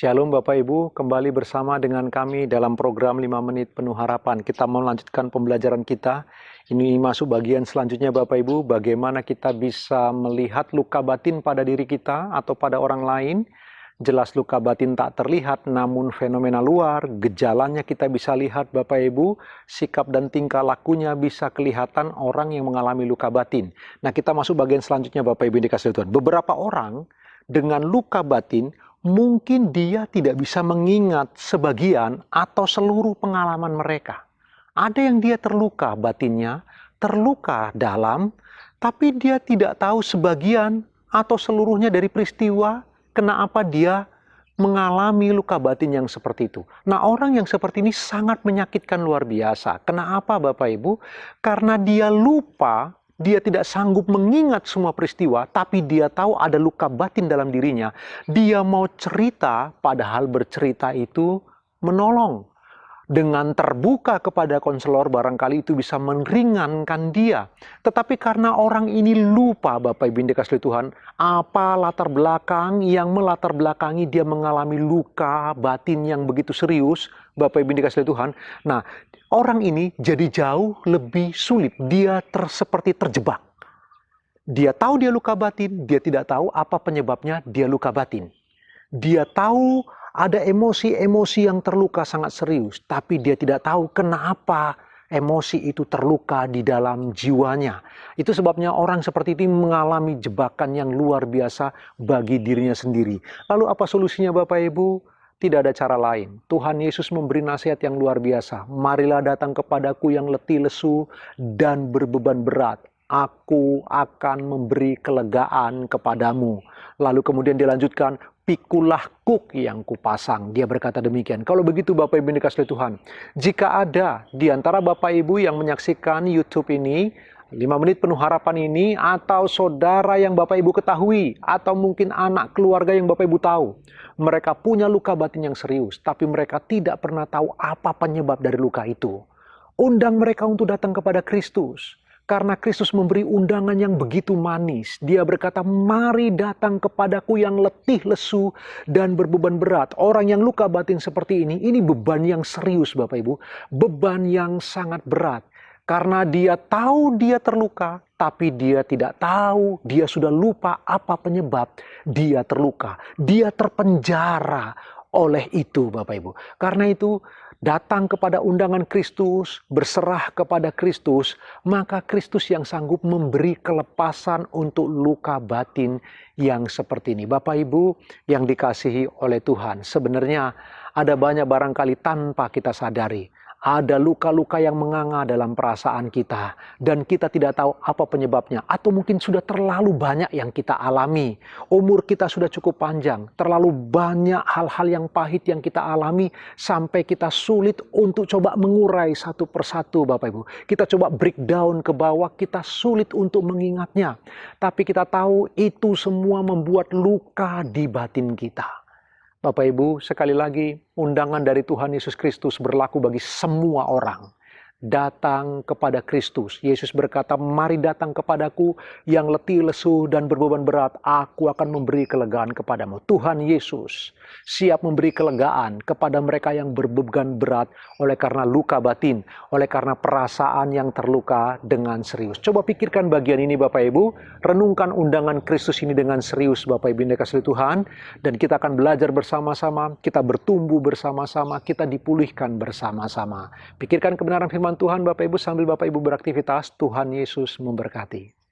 Shalom Bapak Ibu, kembali bersama dengan kami dalam program 5 menit penuh harapan. Kita mau melanjutkan pembelajaran kita. Ini masuk bagian selanjutnya Bapak Ibu, bagaimana kita bisa melihat luka batin pada diri kita atau pada orang lain. Jelas luka batin tak terlihat, namun fenomena luar, gejalanya kita bisa lihat Bapak Ibu, sikap dan tingkah lakunya bisa kelihatan orang yang mengalami luka batin. Nah, kita masuk bagian selanjutnya Bapak Ibu yang dikasihi Tuhan. Beberapa orang dengan luka batin, mungkin dia tidak bisa mengingat sebagian atau seluruh pengalaman mereka. Ada yang dia terluka batinnya, terluka dalam, tapi dia tidak tahu sebagian atau seluruhnya dari peristiwa kenapa dia mengalami luka batin yang seperti itu. Nah, orang yang seperti ini sangat menyakitkan luar biasa. Kenapa Bapak Ibu? Karena dia lupa. Dia tidak sanggup mengingat semua peristiwa, tapi dia tahu ada luka batin dalam dirinya. Dia mau cerita, padahal bercerita itu menolong. Dengan terbuka kepada konselor, barangkali itu bisa meringankan dia. Tetapi karena orang ini lupa, Bapak Ibu yang dikasihi Tuhan, apa latar belakang yang melatar belakangi dia mengalami luka batin yang begitu serius, Bapak Ibu yang dikasihi Tuhan. Nah, orang ini jadi jauh lebih sulit. Dia seperti terjebak. Dia tahu dia luka batin, dia tidak tahu apa penyebabnya dia luka batin. Dia tahu ada emosi-emosi yang terluka sangat serius, tapi dia tidak tahu kenapa emosi itu terluka di dalam jiwanya. Itu sebabnya orang seperti ini mengalami jebakan yang luar biasa bagi dirinya sendiri. Lalu apa solusinya Bapak Ibu? Tidak ada cara lain. Tuhan Yesus memberi nasihat yang luar biasa. Marilah datang kepadaku yang letih lesu dan berbeban berat. Aku akan memberi kelegaan kepadamu. Lalu kemudian dilanjutkan, pikulah kuk yang kupasang. Dia berkata demikian. Kalau begitu Bapak Ibu yang dikasihi Tuhan, jika ada di antara Bapak Ibu yang menyaksikan YouTube ini, 5 menit penuh harapan ini, atau saudara yang Bapak Ibu ketahui, atau mungkin anak keluarga yang Bapak Ibu tahu, mereka punya luka batin yang serius, tapi mereka tidak pernah tahu apa penyebab dari luka itu. Undang mereka untuk datang kepada Kristus. Karena Kristus memberi undangan yang begitu manis. Dia berkata, mari datang kepadaku yang letih lesu dan berbeban berat. Orang yang luka batin seperti ini beban yang serius Bapak Ibu. Beban yang sangat berat. Karena dia tahu dia terluka, tapi dia tidak tahu, dia sudah lupa apa penyebab dia terluka. Dia terpenjara oleh itu Bapak Ibu. Karena itu, datang kepada undangan Kristus, berserah kepada Kristus, maka Kristus yang sanggup memberi kelepasan untuk luka batin yang seperti ini. Bapak Ibu yang dikasihi oleh Tuhan, sebenarnya ada banyak barangkali tanpa kita sadari. Ada luka-luka yang menganga dalam perasaan kita. Dan kita tidak tahu apa penyebabnya. Atau mungkin sudah terlalu banyak yang kita alami. Umur kita sudah cukup panjang. Terlalu banyak hal-hal yang pahit yang kita alami. Sampai kita sulit untuk coba mengurai satu persatu Bapak Ibu. Kita coba breakdown ke bawah. Kita sulit untuk mengingatnya. Tapi kita tahu itu semua membuat luka di batin kita. Bapak Ibu, sekali lagi undangan dari Tuhan Yesus Kristus berlaku bagi semua orang. Datang kepada Kristus. Yesus berkata, mari datang kepadaku yang letih lesu dan berbeban berat. Aku akan memberi kelegaan kepadamu. Tuhan Yesus siap memberi kelegaan kepada mereka yang berbeban berat oleh karena luka batin, oleh karena perasaan yang terluka dengan serius. Coba pikirkan bagian ini Bapak Ibu, renungkan undangan Kristus ini dengan serius Bapak Ibu yang dikasihi Tuhan, dan kita akan belajar bersama-sama, kita bertumbuh bersama-sama, kita dipulihkan bersama-sama. Pikirkan kebenaran firman Tuhan Bapak Ibu sambil Bapak Ibu beraktivitas. Tuhan Yesus memberkati.